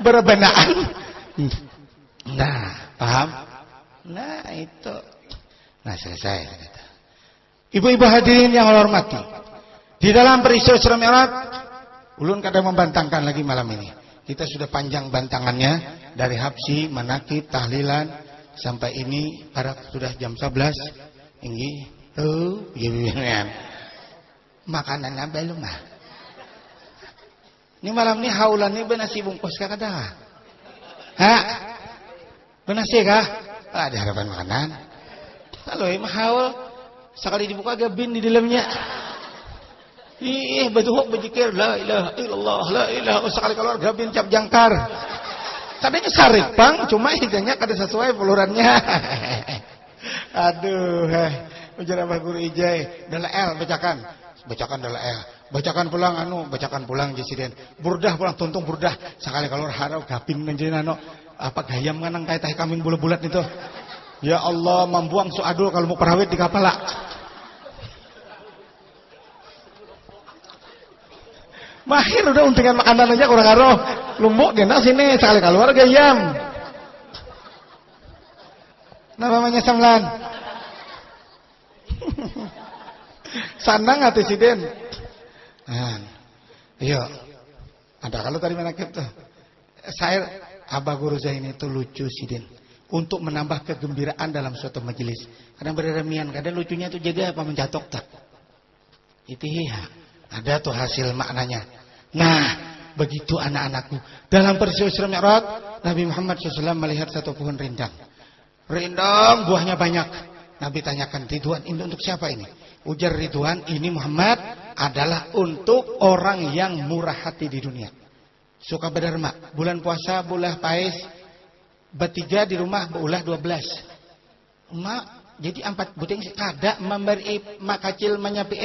Berbenaan. Nah, paham? Nah, itu. Nah, selesai. Ibu-ibu hadirin yang Allah hormati. Di dalam peristiwa Isra Mi'raj, ulun kadang membantangkan lagi malam ini. Kita sudah panjang bantangannya dari Habsi, manakib, tahlilan sampai ini para sudah jam 11. Ini gimana? Makanannya belum ah. Ini malam ini haulan ini benasi bungkus kah kada? Hah? Benasi kah? Ada harapan makanan. Kalau emang haul sekali dibuka gabin di dalamnya. Betuhuk berzikir la ilaha illallah la ilaha sekali keluar gabin cap jangkar. Tadinya sarik bang, cuma intinya kada sesuai pelurannya. Aduh, ujar Abah Guru Ijai, dala L bacakan dala L. Bacakan pulang Jesiden. Burdah pulang tuntung burdah. Sekali keluar harau gabin menjadi gayam nganang tai kambing bulat-bulat itu. Ya Allah, membuang suadul kalau mau perawit di kapal lah. Mahir udah untingan makanan aja kurang aroh. Lumbuk dia sini sekali keluar gayam. Namanya samlan. Sandang hati siden. Iya. Ada kalau tadi manakib tuh. Saya Abah Guru Zaini itu lucu siden. Untuk menambah kegembiraan dalam suatu majelis. Kadang berremian, kadang lucunya itu jaga apa mencatok tak. Itu ya. Ada tuh hasil maknanya. Nah, begitu anak-anakku. Dalam peristiwa Isra Mi'raj, Nabi Muhammad SAW melihat satu pohon rindang. Rindang buahnya banyak. Nabi tanyakan, Ridwan ini untuk siapa ini? Ujar Ridwan, ini Muhammad adalah untuk orang yang murah hati di dunia. Suka berderma. Bulan puasa, bulan pais. Bertiga di rumah berulah 12. Mak, jadi 4 buting kada memberi mak kecil menyapi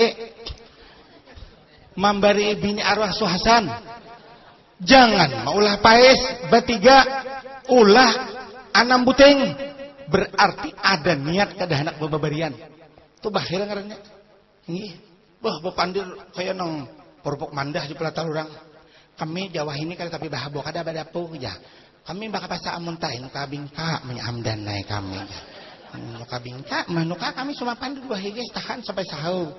memberi bini arwah suhasan. Jangan maulah pais bertiga ulah 6 buting. Berarti ada niat kada anak babarian. Itu bahil ngarannya. Nggih. Wah, bepandir kayak nang porpok mandah di pelata urang. Kami Jawa ini kada tapi bahabo kada badapu ya. Kami bakal pasa amuntai nuka bingka menyamdan naik kami. Nuka bingka, manuka kami cuma pandu 2 higis tahan sampai sahur.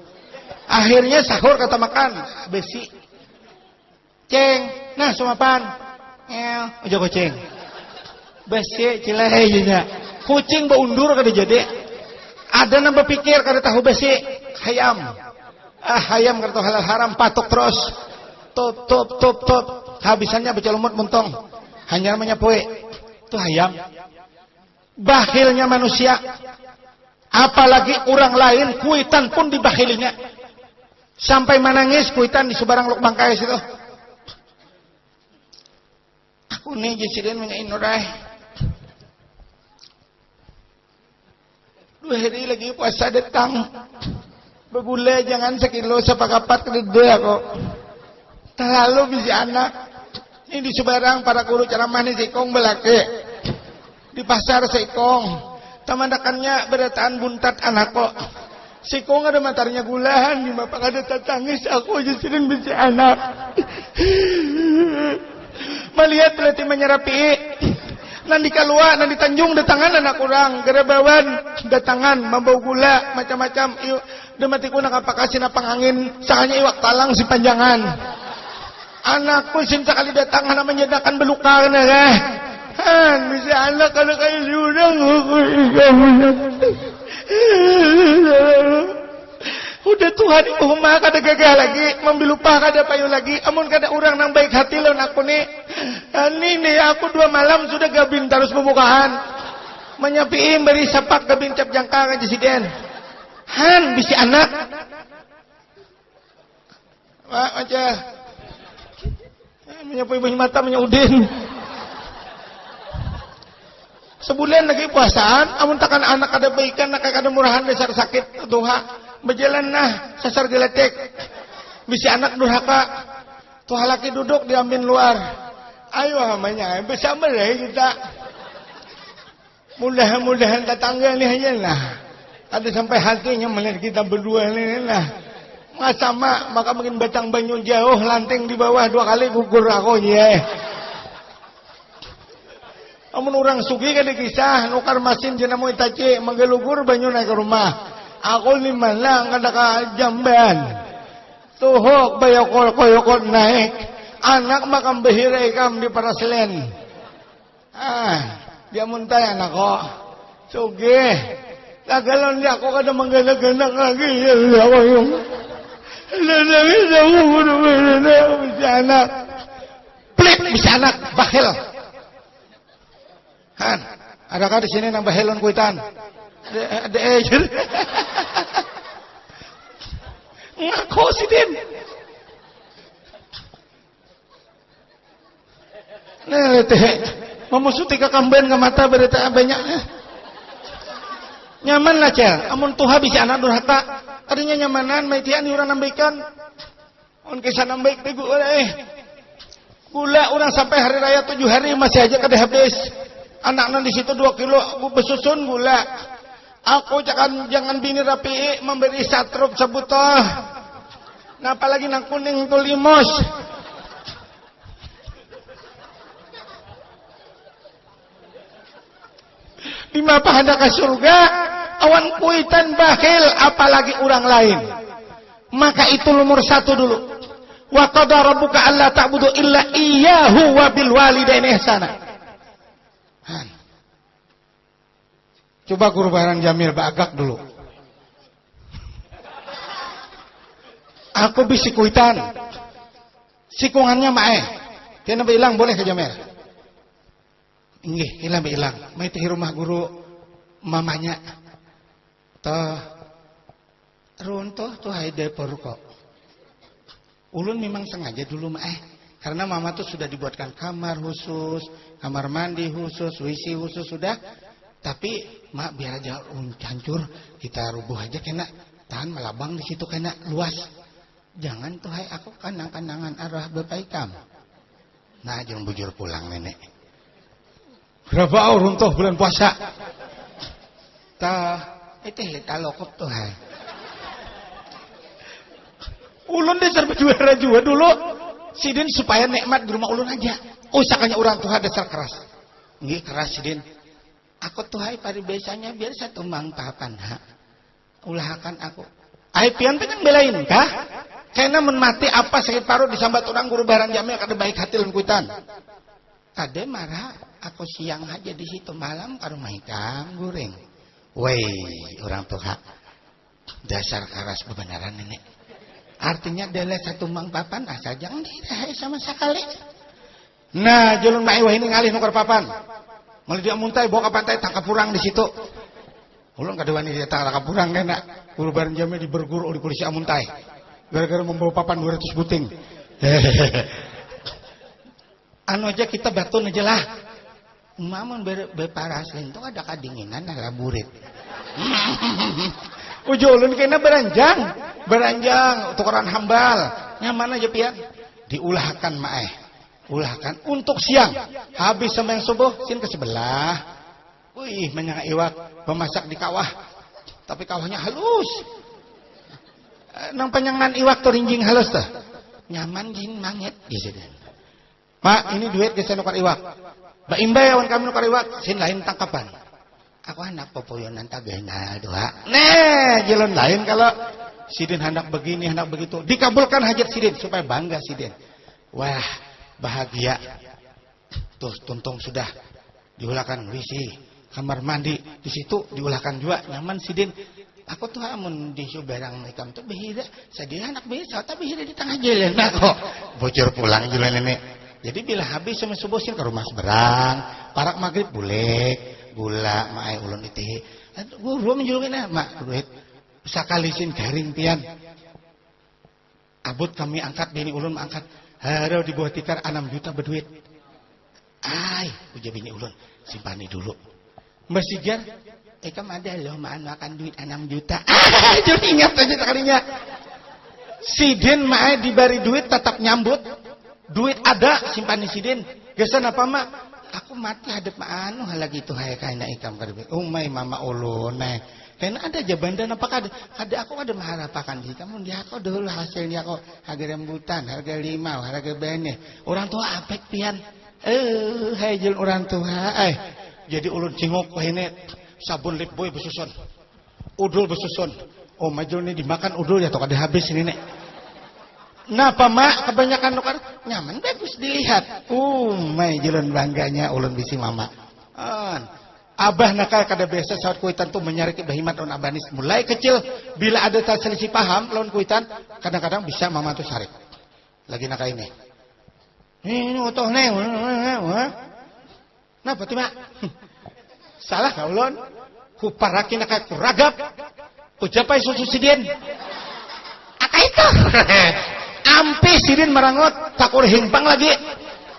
Akhirnya sahur kata makan besi. Ceng, nah cuma pan. Ojo kucing. Besi cilehnya. Kucing beundur kada jadi. Ada nang berpikir kada tahu besi. Hayam. Hayam kada tahu halal haram patok terus. Top. Habisannya baca lumut muntong. Hanya namanya poe. Itu hayam. Bakhilnya manusia. Apalagi orang lain kuitan pun dibakhilinya. Sampai menangis kuitan di sebarang luk bangkai situ. Aku nih Jesiden menyain udah. 2 hari lagi puasa datang. Begule jangan sekilo sepakapat kedede aku. Terlalu bisa anak. Ini di sebarang para guru ceramah ini sikong belake. Di pasar sikong. Tamandakannya berataan buntat anak kok. Sikong ada matanya gulahan. Di bapak ada tatangis. Aku aja sering bisa anak. Melihat pelati menyerapi. Nanti keluar, nanti Tanjung datangan anak kurang, gerebawan datangan, membawa gula macam-macam. Dematiku nak apa kasih napang angin, sakanya iwak talang si panjangan. Anakku sin sekali datangan menyedakan belukan ya. Han, bisa anak kalau kayak diundang udah Tuhan umah kada gagal lagi, membilupah kada payu lagi. Amun kada orang nang baik hati lawan aku nih. Ini nih aku 2 malam sudah gabin terus pembukaan. Menyapiin beri sepak gabin cap jangka aja si Den. Han bisi anak. Wah aja. Menyapai banyak mata menyaudin. Sebulan lagi puasaan, amun takkan anak ada baikan, nak ada murahan dasar sakit tuha. Berjalan nah, sasar geletek. Bisi anak durhaka. Tuha laki duduk diambil luar. Ayo hamanya, bersama lah kita. Mudah-mudahan tetangga ni aja lah. Ada sampai hatinya melihat kita berdua ni lah. Masa mak, maka mungkin batang banyu jauh, lanting di bawah 2 kali gugur aku ya. Amun orang sugi kan kisah, nukar masin jenamu itaci, menggelugur banyu naik ke rumah. Aku ni malang kada ka jamban. Tuhok bayokol-koyokol naik. Anak makam behirai kam di paraslen. Dia muntah anak kok. Sugi. Lagalon dia aku kada mengganak-ganak lagi. Ya aku yung. Nangis aku bener-bener bisa anak. Pelit bisa anak. Bakhil. Han, adakah di sini nang bakhilon kuitan? Ada aja. Ngaku si Din. Nah, teh memusuti ke kamben ke mata berita banyak. Nyaman lah cel. Amun tuha bisa anak durhaka. Tadinya nyamanan, maitian orang nambaikan. On kisah nambaik tegu gula orang sampai hari raya 7 hari masih aja kada habis. Anak-anak di situ 2 kilo besusun gula. Aku jangan bini rapi memberi satrup sebutoh. Nah apalagi nang kuning tu limos. Lima pahanda ke surga, awan kuitan bakhil apalagi orang lain. Maka itu nomor 1 dulu. Wa qada rabbuka alla ta'budu illa iyyahu wa bil walidaini ihsana. Coba guru barang Jamil bagak dulu. Aku bisi kuitan. Sikungannya mae. Dia nabi hilang boleh ke Jamil. Inggih, hilang. Mai di rumah guru mamanya. Toh runtuh tuh haide kok. Ulun memang sengaja dulu mae. Karena mama tuh sudah dibuatkan kamar khusus, kamar mandi khusus, WC khusus sudah. Tapi mak biar aja hancur, kita rubuh aja kena. Tahan melabang di situ kena luas. Jangan tuh hai aku kanang-kanangan arwah bapak ikam. Nah jangan bujur pulang nenek. Berapa runtuh bulan puasa? Tah itu kita lokop tuh hai. Ulun dasar juara juga dulu. Sidin supaya nikmat di rumah ulun aja. Usahanya orang tuh dasar keras. Nggih keras sidin. Aku tuh hai pari biasanya biar 1 mang papan ha. Ulahakan aku. Ai pian teh belain kah? Kena mun mati apa sakit paru disambat orang guru barang Jamil kada baik hati lan kuitan. Kade marah, aku siang aja di situ malam ka rumah ikam goreng. Woi, orang tuha. Dasar keras kebenaran nenek. Artinya dele 1 mang papan asa jangan dirahe sama sekali. Nah, julun mae wah ini ngalih nukar papan. Malah dia muntai bawa ke pantai tangkap purang di situ. Ulun kada wani dia tangkap purang kena. Guru bareng Jamil dibergur oleh polisi amuntai. Gara-gara membawa papan 200 buting. Anu aja kita batun aja lah. Mamun berparaslin tuh ada kadinginan ala burit. Ujo ulun kena beranjang tukeran hambal. Nyaman aja pian. Diulahkan mae. Ulahkan untuk siang. Habis sembahyang subuh sin ke sebelah. Wih, menyang iwak memasak di kawah. Tapi kawahnya halus. Nang penyangan iwak tuh rinjing halus tuh. Nyaman jin mangit di sini. Mak, ini duit geus nukar iwak. Ba imbay awan kami nu kariwak sin lain tangkapan. Aku anak popoyonan tagana doa. Nah, jalan lain kalau sidin hendak begini, hendak begitu. Dikabulkan hajat sidin supaya bangga sidin. Wah, bahagia. Tuh tuntung sudah diulahkan WC, kamar mandi, di situ diulahkan juga nyaman sidin. Aku tuh amun di barang ikam tuh behira, sadih anak bisa tapi behira di tengah jalan kok. Bocor pulang jalan ini. Jadi bila habis sama subuhin ke rumah seberang, parak maghrib bulek, gula, maai ulun iti. Guru menjulungin mak duit. Sakalisin garing pian. Abut kami angkat, bini ulun angkat. Harau dibawa tikar 6 juta berduit. Ay, uja bini ulun, simpani dulu. Mbak Sigar, ikam ada loh makan duit 6 juta. Jadi ingat aja sekalinya. Sidin maai dibari duit tetap nyambut. Duit ada simpan di sidin. Gesan apa mak? Aku mati hadap anu lagi itu hayang kaina ikam kadebe. Umay mama ulun Kena ada jabandan apakah ada aku ada maharapakan di kamu dia aku dulu hasilnya aku harga rambutan, harga limau, harga bene. Orang tua apek pian. Hajil orang tua. Jadi ulun cingok ini sabun lip boy besusun. Udul besusun. Oh majul ini dimakan udul ya tok ada habis ini nek. Napa mak kebanyakan nukar nyaman bagus dilihat. May jalan bangganya ulun bisi mama. Abah nakal kada biasa saat kuitan tuh menyariki bahimat on abanis mulai kecil bila ada selisih paham lawan kuitan kadang-kadang bisa mama tuh sarik. Lagi nakal ini. Ini otoh neng. Napa tuh mak? Salah ka ulun. Ku paraki nakal ku ragap. Ku japai susu sidin. Aka itu. Ampe sidin merangot takur himpang lagi.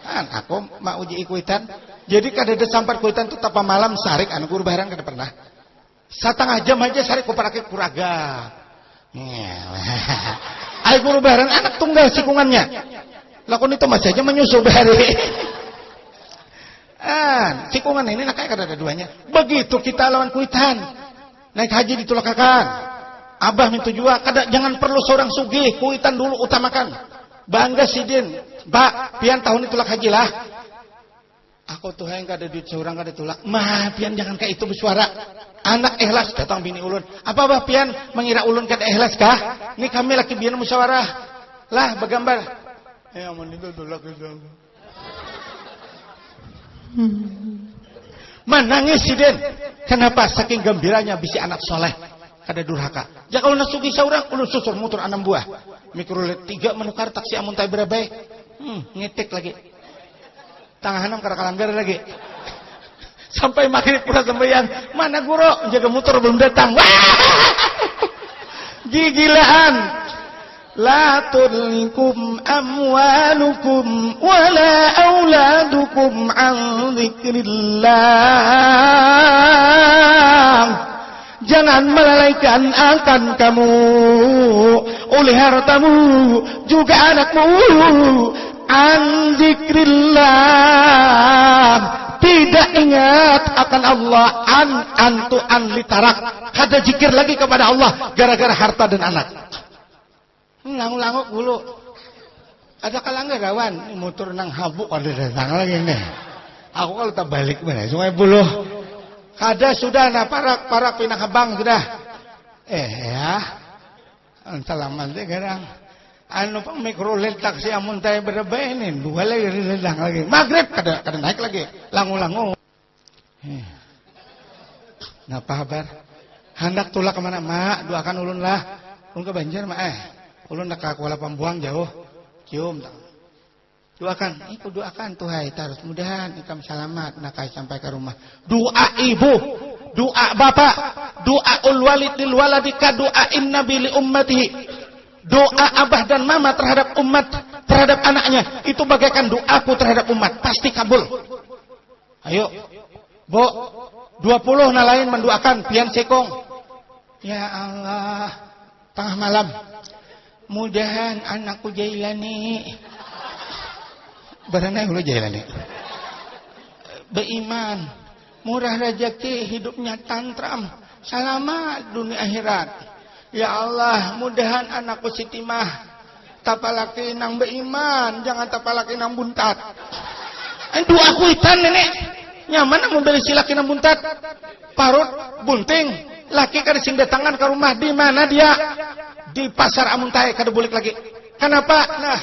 Kan aku mau uji ikuitan. Jadi kadede sampai kuitan tuh tapa malam sarik anu guru barang kada pernah. Setengah jam aja sarik ku parake kuraga. Ai guru barang anak tunggal sikungannya. Lakon itu masih aja menyusul bahari. Sikungan ini nak kada ada duanya. Begitu kita lawan kuitan. Naik haji ditulakakan. Abah minta juga, jangan perlu seorang sugih, kuitan dulu utamakan. Bangga sidin, Mbak, pian tahun itu lak haji lah. Aku tuh yang kada duit seorang kada tulak. Mah, pian jangan kayak itu bersuara. Anak ikhlas datang bini ulun. Apa bah pian mengira ulun kada ikhlas kah? Ini kami laki biar musyawarah. Lah, bergambar. Aman itu tulak itu. Menangis sidin. Kenapa? Saking gembiranya bisi anak soleh. Kada durhaka. Ya kalau nasugi seorang ulun susur motor 6 buah. Mikrolet 3 menukar taksi amun tay berabai. Ngetik lagi. Tangah hanam kada kalanggar lagi. Sampai maghrib pura sembahyang. Mana guru? Jaga motor belum datang. Wah! Gigilaan. La tullikum amwalukum wala auladukum an dzikrillah. Jangan melalaikan akan kamu oleh hartamu juga anakmu an dzikrillah. Tidak ingat akan Allah antu litarak. Kada zikir lagi kepada Allah gara-gara harta dan anak. Langu-langu dulu. Ada kalangga kawan motor nang habuk ada datang lagi nih. Aku kalau tak balik mana Sungai Buloh. Kada sudah nah parak pinang habang sudah. Ya. Salaman teh garang. Anu pang mikrolet taksi amun tay berapa ini dua lagi redang lagi. Maghrib kada naik lagi. Langu-langu. Napa kabar? Hendak tulak kemana mak? Doakan ulun lah. Ulun ke Banjar mak ulun nak ke Kuala Pambuang jauh. Cium tak. Doakan, ikut doakan Tuhai terus mudahan ikam selamat nakai sampai ke rumah. Doa ibu, doa bapak, doa ul walid lil waladika, doa nabi li ummatihi. Doa abah dan mama terhadap umat, terhadap anaknya itu bagaikan doaku terhadap umat, pasti kabul. Ayo. Bo, 20 lain mendoakan pian sekong. Ya Allah, tengah malam. Mudahan anakku Jailani berenang lu Jailani beriman, murah rezeki, hidupnya tantram, selamat dunia akhirat. Ya Allah, mudahan anakku Siti Mah tapalaki nang beriman, jangan tapalaki nang buntat. Dua kuitan nenek. Nyaman mau beli si laki na buntat. Parut bunting. Laki kada sing datangan ke rumah. Di mana dia? Di pasar amun tae kada bulik lagi. Kenapa? Nah.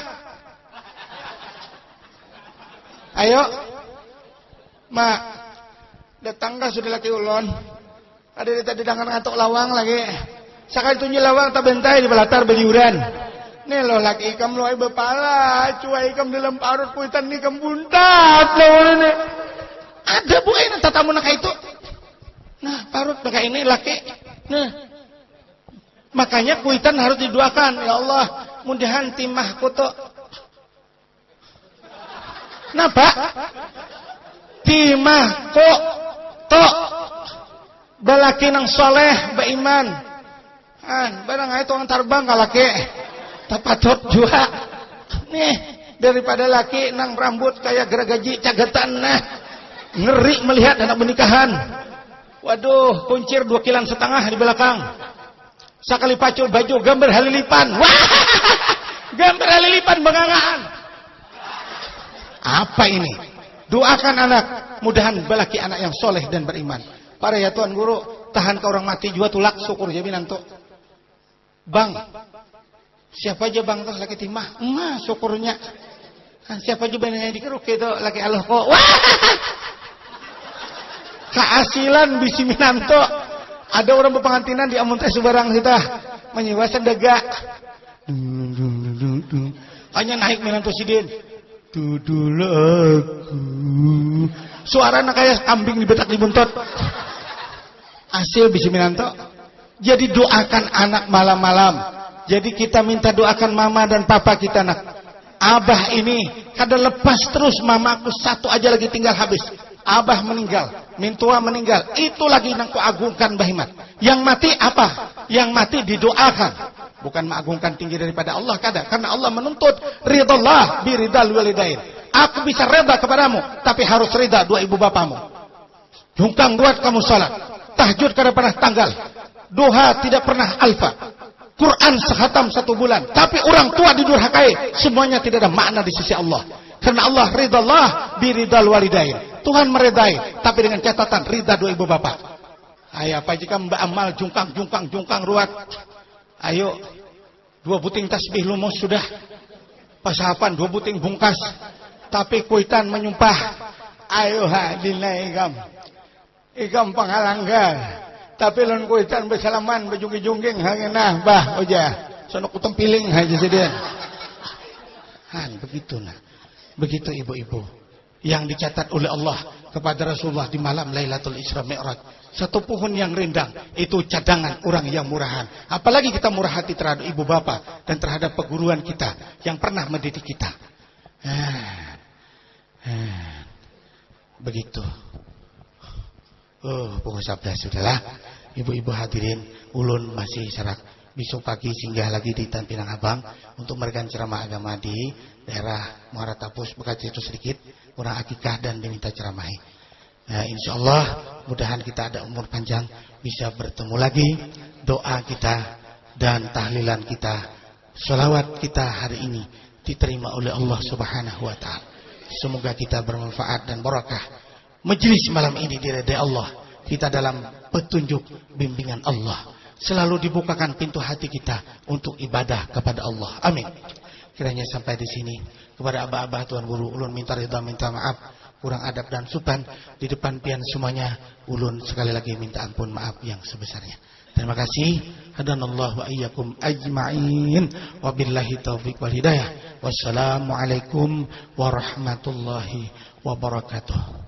Ayo. Mak. Datang ka sudah laki ulon. Ada tadi dengan ngatok lawang lagi. Sakali tunjuk lawang tak bentai di balatar beliuran. Nih lo laki ikam lo ay bepala. Cuai ikam dalam parut kuitan ni ikam buntat. Lo nih. Ada bu ini tatamu nak itu. Nah parut maka ini laki. Nah. Makanya kuitan harus didoakan. Ya Allah. Mudahan timah koto. Napa? Timah kok. Tok. Balaki nang soleh, beriman. Barang itu orang terbang ka laki. Tapatot juga. Nih, daripada laki nang rambut kayak geragaji cagatan. Nah, ngeri melihat anak pernikahan. Waduh, kuncir 2,5 kilan di belakang. Sakali pacul baju gambar halilipan. Wah! Gambar halilipan bengangaan. Apa ini? Doakan anak, mudahan balaki anak yang soleh dan beriman. Para ya Tuhan Guru, tahan ke orang mati juga tulak syukur jaminan tuh. Bang, siapa aja bang tuh laki timah? Syukurnya. Siapa aja bang yang dikeruk itu laki Allah kok. Wah! Keasilan bisi minanto. Ada orang berpengantinan di amun teh sebarang kita menyewa sendega. Hanya naik minanto sidin. Dudul aku. Suaranya kayak kambing dibetak di buntot. Hasil bisi minanto. Jadi doakan anak malam-malam. Jadi kita minta doakan mama dan papa kita nak. Abah ini kada lepas terus mamaku satu aja lagi tinggal habis. Abah meninggal, mintua meninggal. Itu lagi nang ku agungkan Bahimat. Yang mati apa? Yang mati didoakan. Bukan mengagungkan tinggi daripada Allah kada. Karena Allah menuntut ridallah biridal walidain. Aku bisa reda kepadamu, tapi harus reda dua ibu bapamu. Jungkang buat kamu salat. Tahajud kada pernah tanggal. Duha tidak pernah alfa. Quran sehatam 1 bulan. Tapi orang tua didurhakai. Semuanya tidak ada makna di sisi Allah. Karena Allah ridallah biridal walidain. Tuhan meredai. Tapi dengan catatan rida dua ibu bapak. Ayo apa jika mbak amal jungkang ruat. Ayo. 2 buting tasbih lumus sudah. Pasapan 2 buting bungkas. Tapi kuitan menyumpah. Ayo hadinai ikam. Ikam panghalanggar. Tapi lon kuitan bersalaman bejungi-jungging hangenah bah oja. Sono kutempiling haja sedih. Begitu nah. Begitu ibu-ibu. Yang dicatat oleh Allah kepada Rasulullah di malam Lailatul Isra Mi'raj. 1 pohon yang rindang itu cadangan orang yang murahan. Apalagi kita murah hati terhadap ibu bapa dan terhadap perguruan kita yang pernah mendidik kita. Begitu. Pokok sabda sudahlah. Ibu-ibu hadirin, ulun masih serak. Besok pagi singgah lagi di Tanpinang Abang untuk memberikan ceramah agama di daerah Muara Tapus, Bekasi itu sedikit, kurang akikah dan diminta ceramahi. Insya Allah mudahan kita ada umur panjang, bisa bertemu lagi. Doa kita dan tahlilan kita, sholawat kita hari ini diterima oleh Allah Subhanahu Wa Taala. Semoga kita bermanfaat dan barakah. Majelis malam ini diridai Allah. Kita dalam petunjuk bimbingan Allah. Selalu dibukakan pintu hati kita untuk ibadah kepada Allah. Amin. Kiranya sampai di sini. Kepada abah-abah Tuan Guru, ulun minta ridha, minta maaf. Kurang adab dan sopan di depan pian semuanya. Ulun sekali lagi minta ampun maaf yang sebesarnya. Terima kasih. Hadanallahu wa iyyakum ajma'in. Wabillahi taufiq wal hidayah. Wassalamualaikum warahmatullahi wabarakatuh.